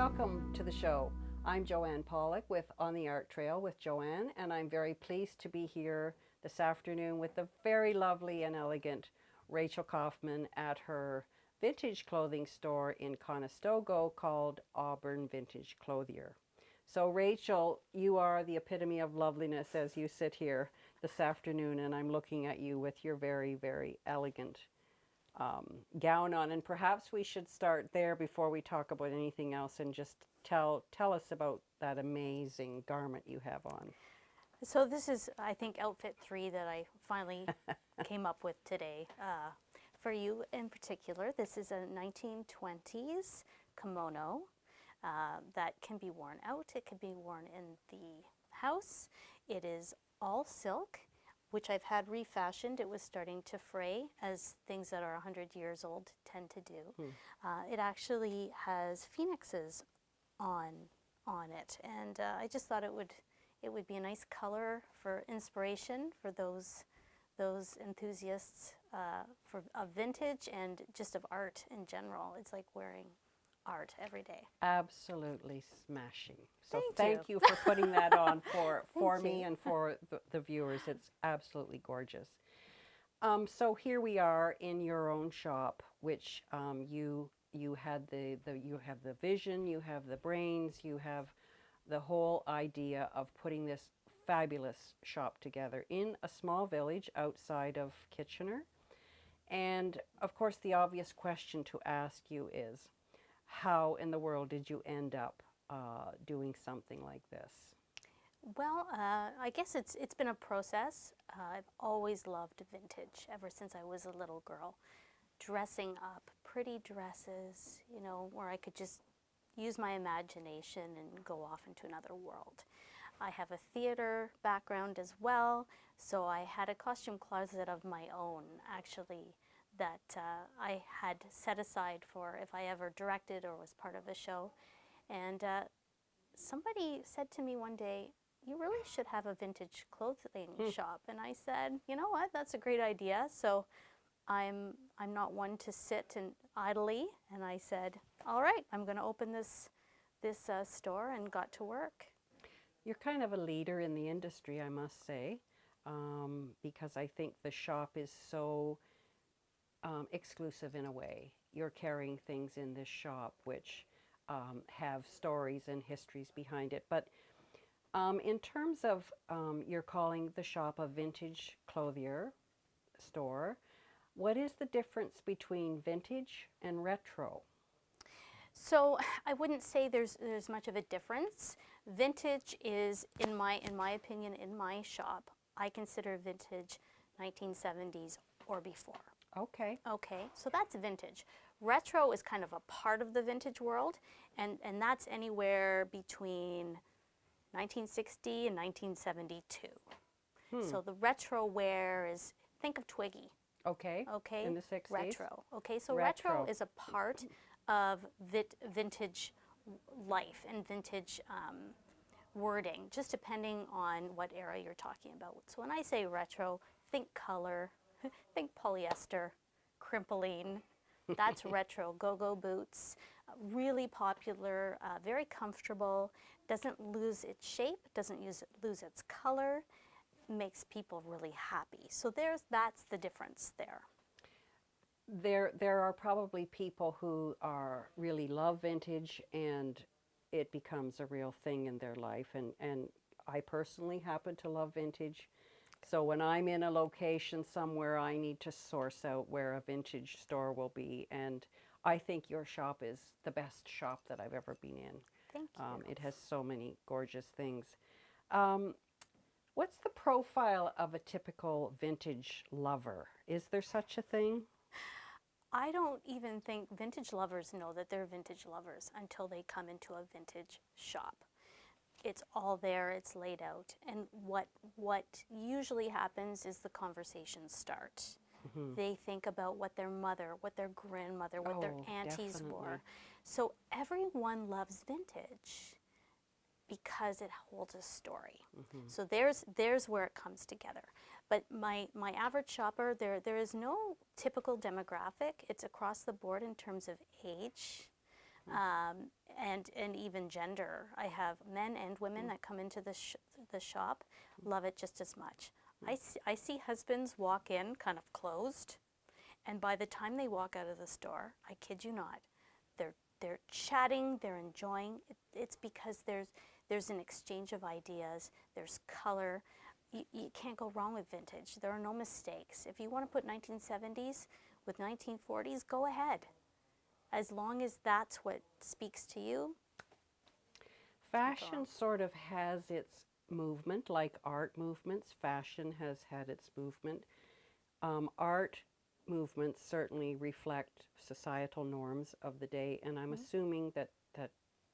Welcome to the show. I'm Joanne Pollock with On the Art Trail with Joanne, and I'm very pleased to be here this afternoon with the very lovely and elegant Rachel Kaufman at her vintage clothing store in Conestoga called Auburn Vintage Clothier. So Rachel, you are the epitome of loveliness as you sit here this afternoon, and I'm looking at you with your very, very elegant gown on, and perhaps we should start there before we talk about anything else, and just tell us about that amazing garment you have on. So this is, I think, outfit 3 that I finally came up with today. For you in particular, this is a 1920s kimono that can be worn out. It can be worn in the house. It is all silk, which I've had refashioned. It was starting to fray, as things that are 100 years old tend to do. It actually has phoenixes on it, and I just thought it would be a nice color for inspiration for those enthusiasts of vintage and just of art in general. It's like wearing art every day. Absolutely smashing. So thank you for putting that on for me and for the viewers. It's absolutely gorgeous. So here we are in your own shop, which you have the vision, you have the brains, you have the whole idea of putting this fabulous shop together in a small village outside of Kitchener. And of course, the obvious question to ask you is, how in the world did you end up doing something like this? Well, I guess it's been a process. I've always loved vintage ever since I was a little girl. Dressing up, pretty dresses, you know, where I could just use my imagination and go off into another world. I have a theater background as well, so I had a costume closet of my own, actually, that I had set aside for if I ever directed or was part of a show. And somebody said to me one day, "You really should have a vintage clothing shop." And I said, "You know what, that's a great idea." So I'm not one to sit and idly, and I said, "All right, I'm going to open this store," and got to work. You're kind of a leader in the industry, I must say, because I think the shop is so exclusive in a way. You're carrying things in this shop which have stories and histories behind it. But in terms of you're calling the shop a vintage clothier store, what is the difference between vintage and retro? So I wouldn't say there's much of a difference. Vintage is, in my opinion, in my shop, I consider vintage 1970s or before. Okay. Okay, so that's vintage. Retro is kind of a part of the vintage world, and that's anywhere between 1960 and 1972. So the retro wear is, think of Twiggy. Okay. Okay. In the 60s. Retro. Okay, so retro is a part of vintage life and vintage wording, just depending on what era you're talking about. So when I say retro, think color, think polyester, crimpling. That's retro. Go-go boots, really popular, very comfortable, doesn't lose its shape, doesn't lose its color, makes people really happy. So that's the difference there. There are probably people who really love vintage, and it becomes a real thing in their life. And I personally happen to love vintage. So when I'm in a location somewhere, I need to source out where a vintage store will be. And I think your shop is the best shop that I've ever been in. Thank you. It has so many gorgeous things. What's the profile of a typical vintage lover? Is there such a thing? I don't even think vintage lovers know that they're vintage lovers until they come into a vintage shop. It's all there, it's laid out. And what usually happens is the conversations start. They think about what their mother, what their grandmother, what their aunties wore. So everyone loves vintage because it holds a story. So there's where it comes together. But my average shopper, there is no typical demographic. It's across the board in terms of age, and even gender. I have men and women that come into the shop, love it just as much. I see husbands walk in kind of closed, and by the time they walk out of the store, I kid you not, they're chatting, they're enjoying. It's because there's an exchange of ideas, there's color. You can't go wrong with vintage. There are no mistakes. If you want to put 1970s with 1940s, go ahead. As long as that's what speaks to you. Fashion sort of has its movement, like art movements. Fashion has had its movement. Art movements certainly reflect societal norms of the day, and I'm assuming that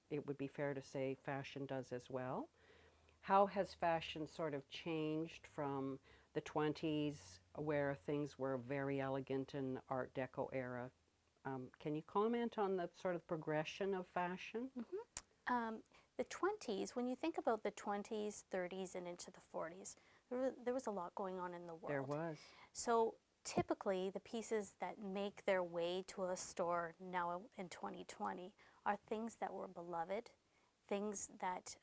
it would be fair to say fashion does as well. How has fashion sort of changed from the 20s, where things were very elegant in Art Deco era? Can you comment on the sort of progression of fashion? The 20s, when you think about the 20s, 30s, and into the 40s, there was a lot going on in the world. There was. So typically, the pieces that make their way to a store now in 2020 are things that were beloved, things that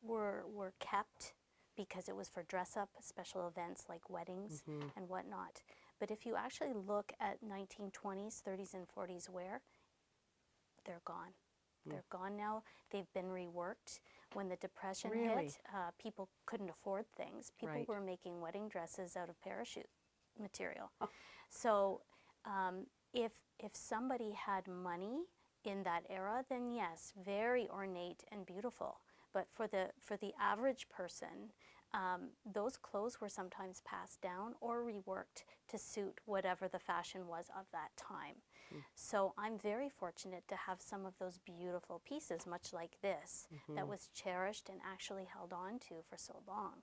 were kept because it was for dress-up, special events like weddings and whatnot. But if you actually look at 1920s, 30s, and 40s wear, they're gone. They're gone now. They've been reworked. When the Depression hit, people couldn't afford things. People were making wedding dresses out of parachute material. So if somebody had money in that era, then yes, very ornate and beautiful. But for the average person, those clothes were sometimes passed down or reworked to suit whatever the fashion was of that time. So I'm very fortunate to have some of those beautiful pieces, much like this, that was cherished and actually held on to for so long.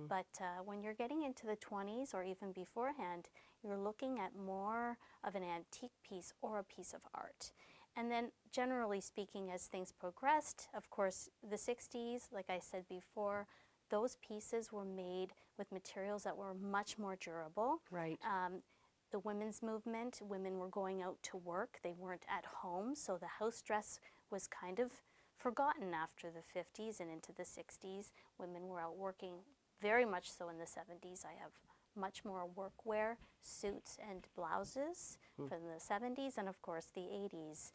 But when you're getting into the 20s or even beforehand, you're looking at more of an antique piece or a piece of art. And then generally speaking, as things progressed, of course, the 60s, like I said before, those pieces were made with materials that were much more durable. Right. The women's movement, women were going out to work. They weren't at home, so the house dress was kind of forgotten after the 50s and into the 60s. Women were out working very much so in the 70s. I have much more workwear, suits and blouses from the 70s, and of course the 80s,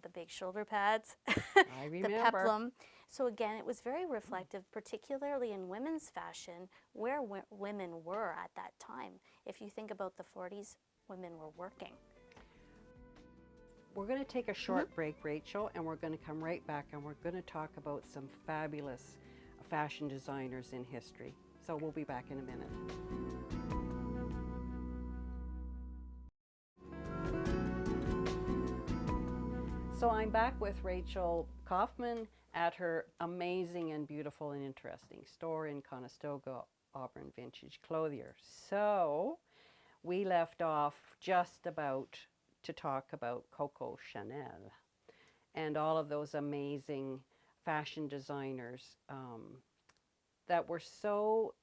the big shoulder pads, I remember. the peplum. So again, it was very reflective, particularly in women's fashion, where women were at that time. If you think about the 40s, women were working. We're going to take a short break, Rachel, and we're going to come right back, and we're going to talk about some fabulous fashion designers in history. So we'll be back in a minute. So I'm back with Rachel Kaufman at her amazing and beautiful and interesting store in Conestoga, Auburn Vintage Clothiers. So we left off just about to talk about Coco Chanel and all of those amazing fashion designers that were so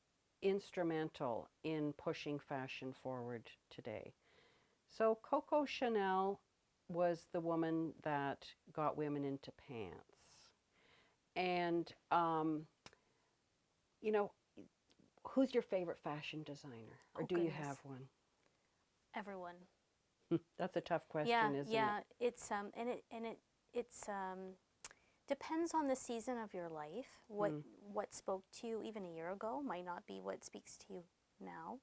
instrumental in pushing fashion forward today. So Coco Chanel was the woman that got women into pants. And, you know, who's your favorite fashion designer? Or do you have one? Everyone. That's a tough question, isn't it? Yeah, it's it's depends on the season of your life. What spoke to you even a year ago might not be what speaks to you now.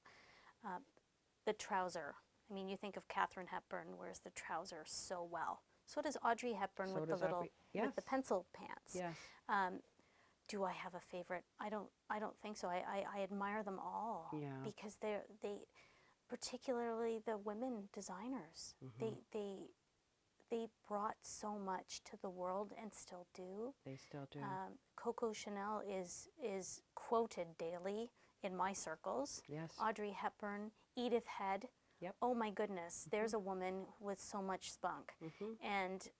The trouser. I mean, you think of Katharine Hepburn wears the trouser so well. So does Audrey Hepburn with the little with the pencil pants. Yes. Do I have a favorite? I don't think so. I admire them all because they particularly the women designers. They brought so much to the world and still do. They still do. Coco Chanel is quoted daily in my circles. Yes. Audrey Hepburn, Edith Head. Yep. Oh my goodness, there's a woman with so much spunk, and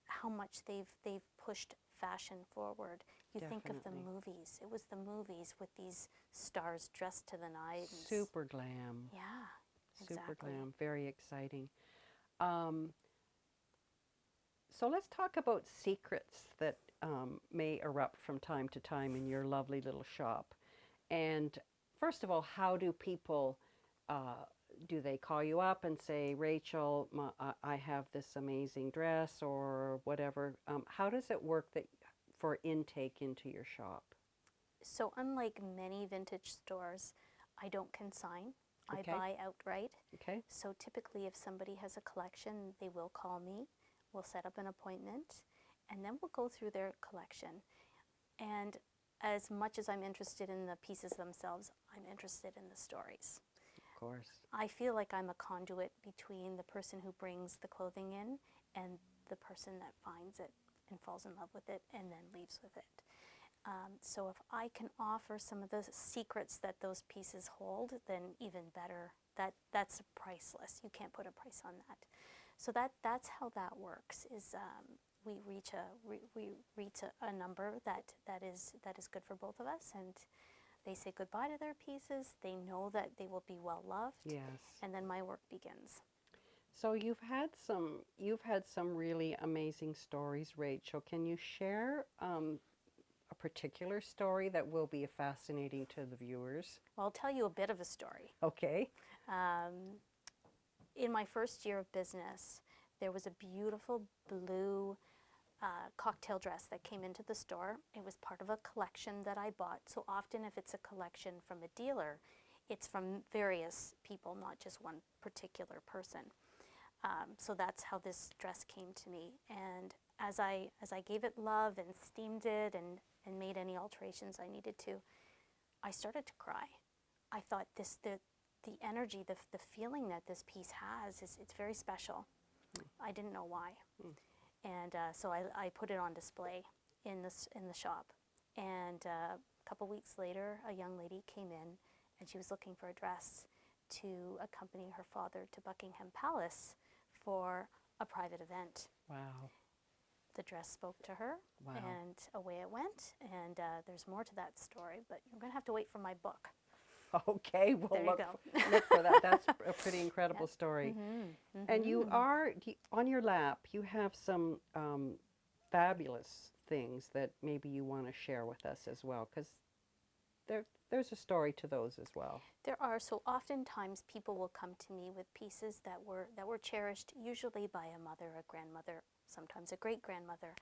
how much they've pushed fashion forward. You think of the movies. It was the movies with these stars dressed to the nines. Super glam. Yeah, Super exactly. glam. Very exciting. So let's talk about secrets that may erupt from time to time in your lovely little shop. And first of all, how do people, uh, do they call you up and say, Rachel, I have this amazing dress or whatever? How does it work that for intake into your shop? So unlike many vintage stores, I don't consign. I Okay. buy outright. Okay. So typically if somebody has a collection, they will call me. We'll set up an appointment and then we'll go through their collection. And as much as I'm interested in the pieces themselves, I'm interested in the stories. Of course. I feel like I'm a conduit between the person who brings the clothing in and the person that finds it and falls in love with it and then leaves with it. So if I can offer some of the secrets that those pieces hold, then even better. That's priceless. You can't put a price on that. So that's how that works. Is we reach a number that is good for both of us, and they say goodbye to their pieces. They know that they will be well loved. Yes. And then my work begins. So you've had some really amazing stories, Rachel. Can you share a particular story that will be fascinating to the viewers? Well, I'll tell you a bit of a story. Okay. In my first year of business, there was a beautiful blue cocktail dress that came into the store. It was part of a collection that I bought. So often if it's a collection from a dealer, it's from various people, not just one particular person. So that's how this dress came to me. And as I gave it love and steamed it and made any alterations I needed to, I started to cry. I thought the energy, the feeling that this piece has, it's very special. I didn't know why. And so I put it on display in the shop. And a couple weeks later, a young lady came in and she was looking for a dress to accompany her father to Buckingham Palace for a private event. Wow. The dress spoke to her, Wow. and away it went. And there's more to that story, but you're going to have to wait for my book. Okay, we'll There you look, go. look for that. That's a pretty incredible story. Mm-hmm. And on your lap, you have some fabulous things that maybe you want to share with us as well, because there's a story to those as well. There are. So oftentimes people will come to me with pieces that were cherished, usually by a mother, a grandmother, sometimes a great-grandmother,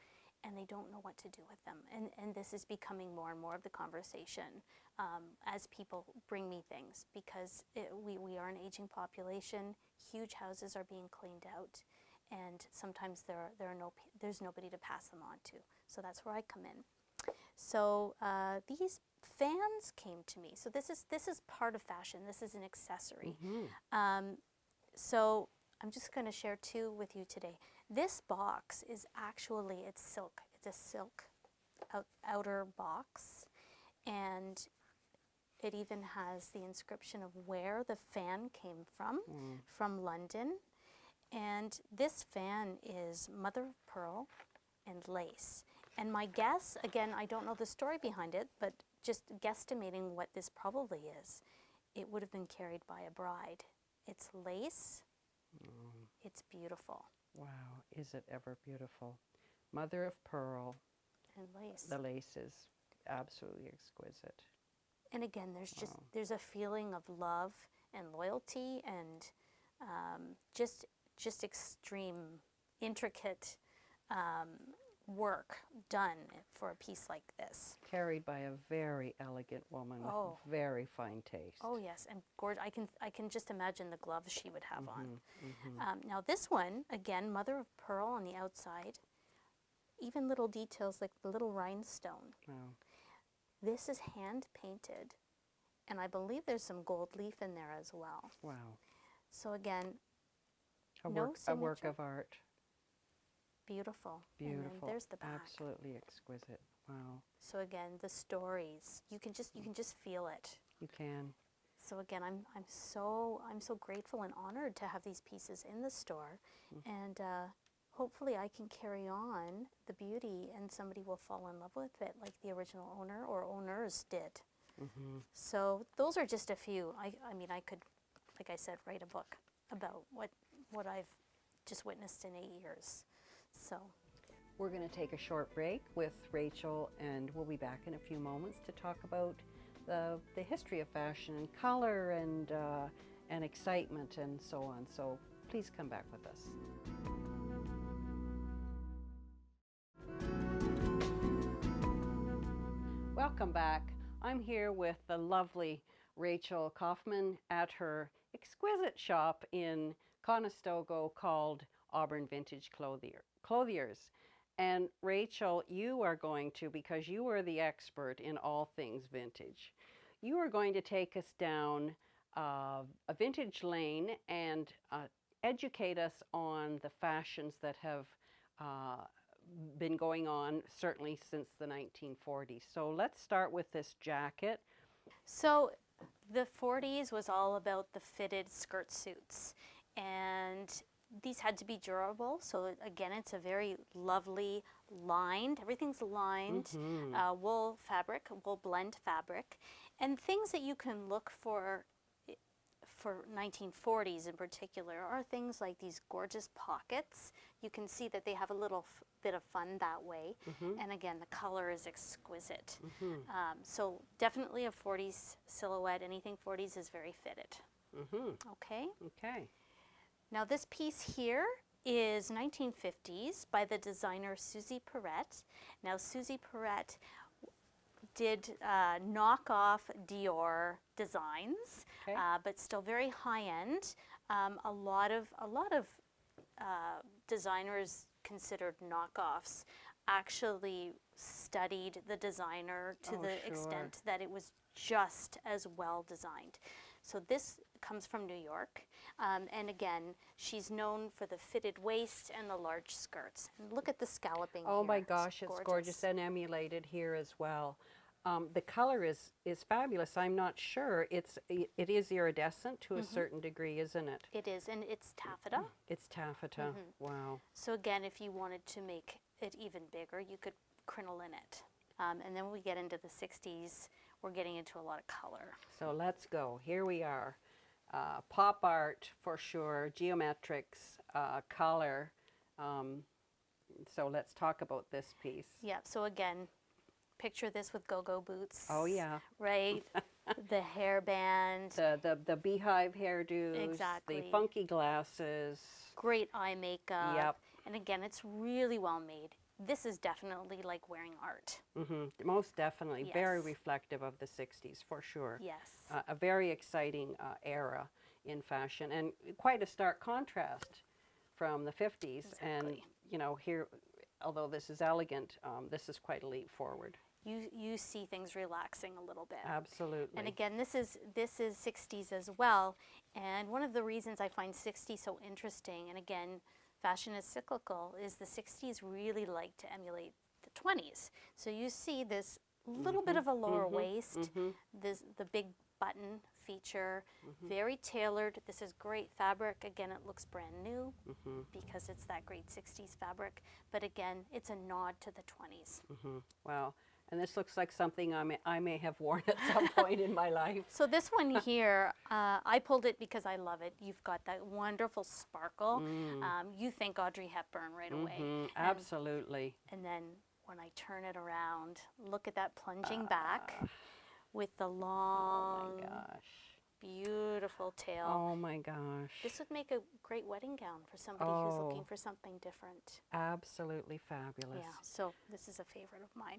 and they don't know what to do with them. And this is becoming more and more of the conversation as people bring me things, because we are an aging population. Huge houses are being cleaned out, and sometimes there's nobody to pass them on to. So that's where I come in. So these fans came to me. So this is part of fashion. This is an accessory. So I'm just going to share two with you today. This box is actually, it's silk. It's a silk outer box, and it even has the inscription of where the fan came from London. And this fan is mother of pearl and lace. And my guess, again, I don't know the story behind it, but just guesstimating what this probably is, it would have been carried by a bride. It's lace. It's beautiful. Wow, is it ever beautiful? Mother of pearl. And lace. The lace is absolutely exquisite. And again, there's a feeling of love and loyalty and just extreme, intricate work done for a piece like this. Carried by a very elegant woman with very fine taste. Oh yes, and gorgeous. I can just imagine the gloves she would have on. Now this one, again, mother of pearl on the outside. Even little details like the little rhinestone. Wow. This is hand painted, and I believe there's some gold leaf in there as well. Wow. So again, A no work signature. of art. Beautiful. Beautiful. And then there's the back. Absolutely exquisite. Wow. So again, the stories, you can just feel it. You can. So again, I'm so grateful and honored to have these pieces in the store, and hopefully I can carry on the beauty and somebody will fall in love with it like the original owner or owners did. So those are just a few. I mean, I could, like I said, write a book about what I've just witnessed in 8 years. So We're going to take a short break with Rachel, and we'll be back in a few moments to talk about the history of fashion and color and excitement and so on. So please come back with us. Welcome back. I'm here with the lovely Rachel Kaufman at her exquisite shop in Conestoga called Auburn Vintage Clothiers. And Rachel, you are going to, because you are the expert in all things vintage, you are going to take us down a vintage lane and educate us on the fashions that have been going on certainly since the 1940s. So let's start with this jacket. So the 40s was all about the fitted skirt suits, and these had to be durable. So again, it's a very lovely lined, everything's lined, wool fabric, wool blend fabric, and things that you can look for 1940s in particular are things like these gorgeous pockets. You can see that they have a little bit of fun that way. And again, the color is exquisite. So definitely a 40s silhouette. Anything 40s is very fitted. Okay? Okay. Now this piece here is 1950s by the designer Susie Paret. Now Susie Paret did knockoff Dior designs, but still very high-end. A lot of designers considered knockoffs actually studied the designer to the extent that it was just as well designed. So this comes from New York, and again, she's known for the fitted waist and the large skirts. And look at the scalloping here. Oh my gosh, it's gorgeous and emulated here as well. The color is fabulous. I'm not sure. It is iridescent to a certain degree, isn't it? It is, and it's taffeta. It's taffeta. Wow. So again, if you wanted to make it even bigger, you could crinoline it. And then when we get into the 60s, we're getting into a lot of color. So let's go. Here we are. Pop art for sure, geometrics, color. So let's talk about this piece. Yeah, so again, picture this with go-go boots. Oh yeah. Right? The hairband. The beehive hairdos. Exactly. The funky glasses. Great eye makeup. Yep. And again, it's really well made. This is definitely like wearing art. Most definitely. Yes. Very reflective of the 60s, for sure. Yes. A very exciting era in fashion, and quite a stark contrast from the 50s. Exactly. And, you know, here, although this is elegant, this is quite a leap forward. You see things relaxing a little bit. Absolutely. And again, this is 60s as well. And one of the reasons I find 60s so interesting, and again, fashion is cyclical, is the 60s really like to emulate the 20s. So you see this little bit of a lower waist, the big button feature, very tailored. This is great fabric. Again, it looks brand new because it's that great 60s fabric. But again, it's a nod to the 20s. Wow. And this looks like something I may have worn at some point in my life. So this one here, I pulled it because I love it. You've got that wonderful sparkle. You think Audrey Hepburn right away. Absolutely. And then when I turn it around, look at that plunging back with the long, oh my gosh, beautiful tail. Oh my gosh. This would make a great wedding gown for somebody who's looking for something different. Absolutely fabulous. Yeah, so this is a favorite of mine.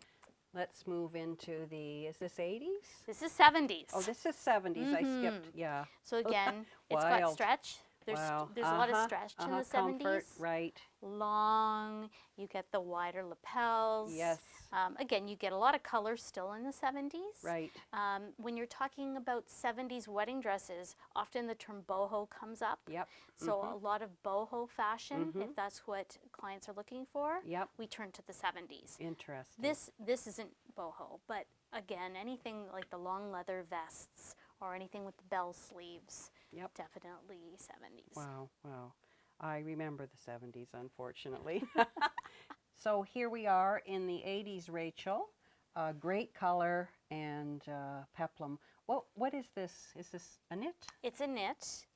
Let's move into is this 80s? This is 70s. Oh, this is 70s. I skipped, yeah. So again, it's got Wild. stretch. There's a lot of stretch in the 70s. Comfort, right. Long, you get the wider lapels. Yes. Again, you get a lot of color still in the 70s. Right. When you're talking about 70s wedding dresses, often the term boho comes up. Yep. So a lot of boho fashion, if that's what clients are looking for, Yep. we turn to the 70s. Interesting. This isn't boho, but again, anything like the long leather vests or anything with the bell sleeves, Yep. definitely 70s. Wow, wow. I remember the 70s, unfortunately. So here we are in the 80s, Rachel. Great color and peplum. What is this? Is this a knit? It's a knit.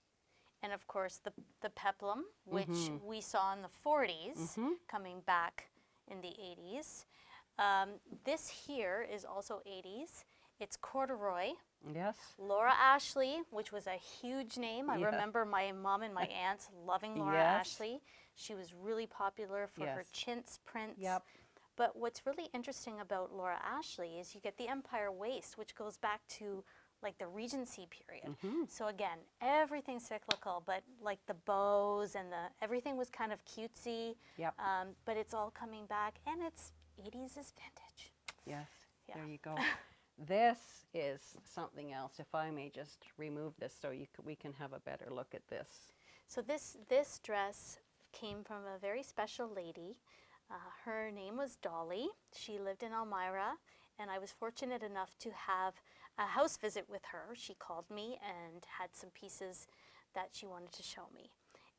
And of course, the peplum, which we saw in the 40s, coming back in the 80s. This here is also 80s. It's corduroy. Yes. Laura Ashley, which was a huge name. I Yeah. remember my mom and my aunts loving Laura Yes. Ashley. She was really popular for her Yes. chintz prints. Yep. But what's really interesting about Laura Ashley is you get the empire waist, which goes back to like the Regency period. So again, everything's cyclical, but like the bows and everything was kind of cutesy. Yep. But it's all coming back, and it's 80s is vintage. Yes. Yeah. There you go. This is something else. If I may just remove this so we can have a better look at this. So this dress came from a very special lady. Her name was Dolly. She lived in Elmira, and I was fortunate enough to have a house visit with her. She called me and had some pieces that she wanted to show me,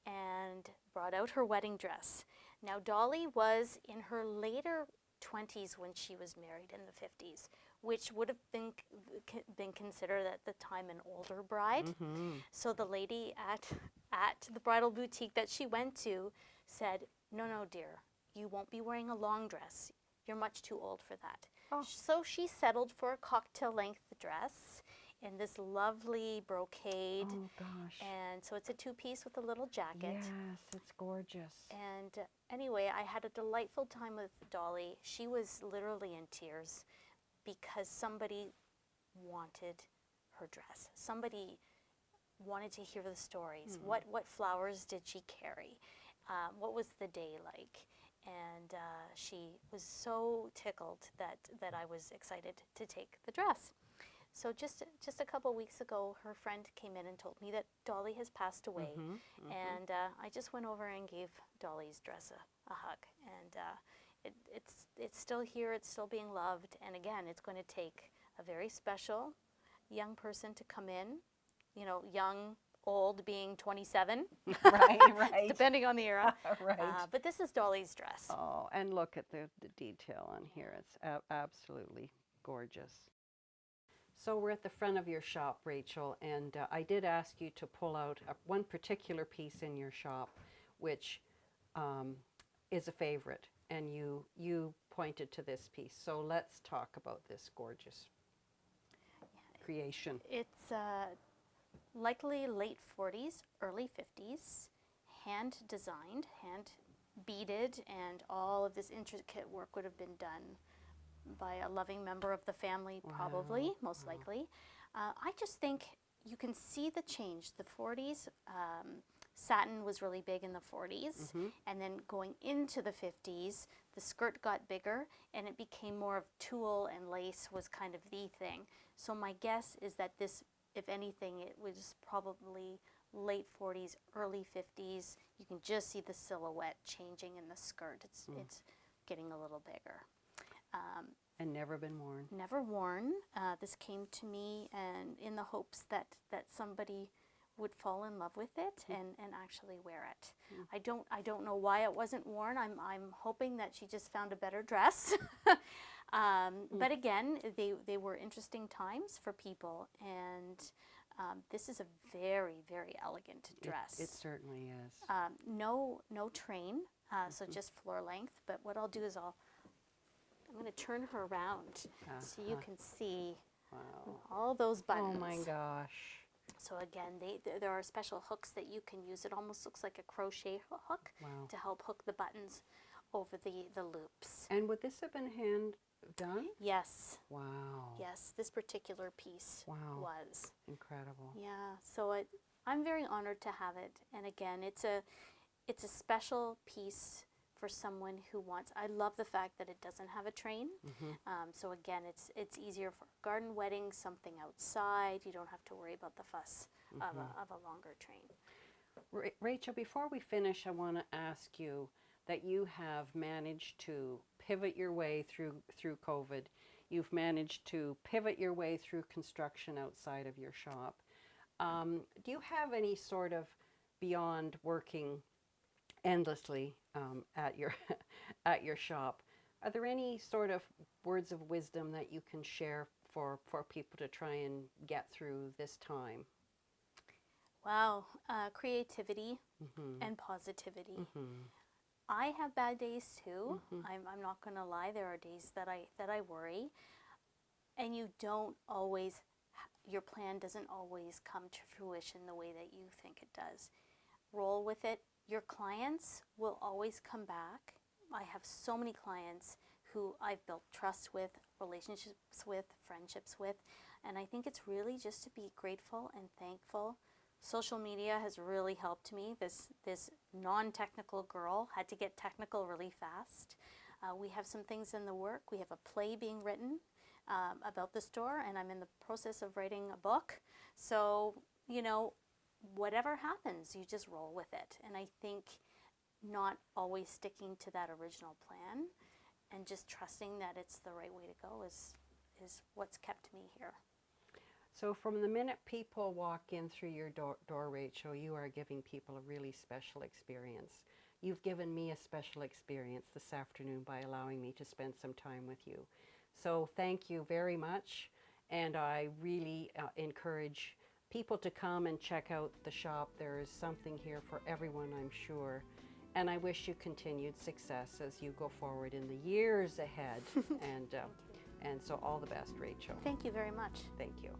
and brought out her wedding dress. Now Dolly was in her later 20s when she was married in the 50s, which would have been considered at the time an older bride. So the lady at the bridal boutique that she went to said, "No, no, dear, you won't be wearing a long dress. You're much too old for that." Oh. So she settled for a cocktail length dress in this lovely brocade. Oh gosh. And so it's a two-piece with a little jacket. Yes, it's gorgeous. And anyway, I had a delightful time with Dolly. She was literally in tears because somebody wanted her dress. Somebody wanted to hear the stories. What flowers did she carry? What was the day like? And she was so tickled that I was excited to take the dress. So just a couple weeks ago, her friend came in and told me that Dolly has passed away. And I just went over and gave Dolly's dress a hug. And it's still here, it's still being loved. And again, it's going to take a very special young person to come in, you know, young, old being 27. Right. Depending on the era. Right. But this is Dolly's dress. Oh, and look at the detail on here. It's absolutely gorgeous. So we're at the front of your shop, Rachel, and I did ask you to pull out one particular piece in your shop, which is a favorite, and you pointed to this piece. So let's talk about this gorgeous creation. It's likely late 40s, early 50s, hand designed, hand beaded, and all of this intricate work would have been done by a loving member of the family, probably, most likely. I just think you can see the change. The 40s, satin was really big in the 40s, and then going into the 50s, the skirt got bigger, and it became more of tulle and lace was kind of the thing. So my guess is that this, if anything, it was probably late 40s, early 50s. You can just see the silhouette changing in the skirt. It's getting a little bigger. And never been worn. Never worn. This came to me and in the hopes that somebody would fall in love with it and actually wear it. I don't know why it wasn't worn. I'm hoping that she just found a better dress. But again, they were interesting times for people, and this is a very, very elegant dress. It certainly is. No train, so just floor length. But what I'll do is I'm going to turn her around so you can see all those buttons. Oh my gosh. So again, there are special hooks that you can use. It almost looks like a crochet hook to help hook the buttons over the loops. And would this have been hand done? Yes. Wow. Yes, this particular piece was. Incredible. Yeah, so I'm very honored to have it. And again, it's a special piece for someone who wants. I love the fact that it doesn't have a train. So again, it's easier for garden weddings, something outside. You don't have to worry about the fuss of a longer train. Rachel, before we finish, I want to ask you that you have managed to pivot your way through COVID. You've managed to pivot your way through construction outside of your shop. Do you have any sort of, beyond working endlessly at your shop, are there any sort of words of wisdom that you can share for people to try and get through this time? Wow, creativity and positivity. I have bad days too. I'm not going to lie. There are days that I worry, and you don't always. Your plan doesn't always come to fruition the way that you think it does. Roll with it. Your clients will always come back. I have so many clients who I've built trust with, relationships with, friendships with, and I think it's really just to be grateful and thankful. Social media has really helped me. This non-technical girl had to get technical really fast. We have some things in the work. We have a play being written about the store, and I'm in the process of writing a book. So, you know, whatever happens, you just roll with it. And I think not always sticking to that original plan and just trusting that it's the right way to go is what's kept me here. So from the minute people walk in through your door, Rachel, you are giving people a really special experience. You've given me a special experience this afternoon by allowing me to spend some time with you. So thank you very much, and I really encourage people to come and check out the shop. There is something here for everyone, I'm sure. And I wish you continued success as you go forward in the years ahead. And so all the best, Rachel. Thank you very much. Thank you.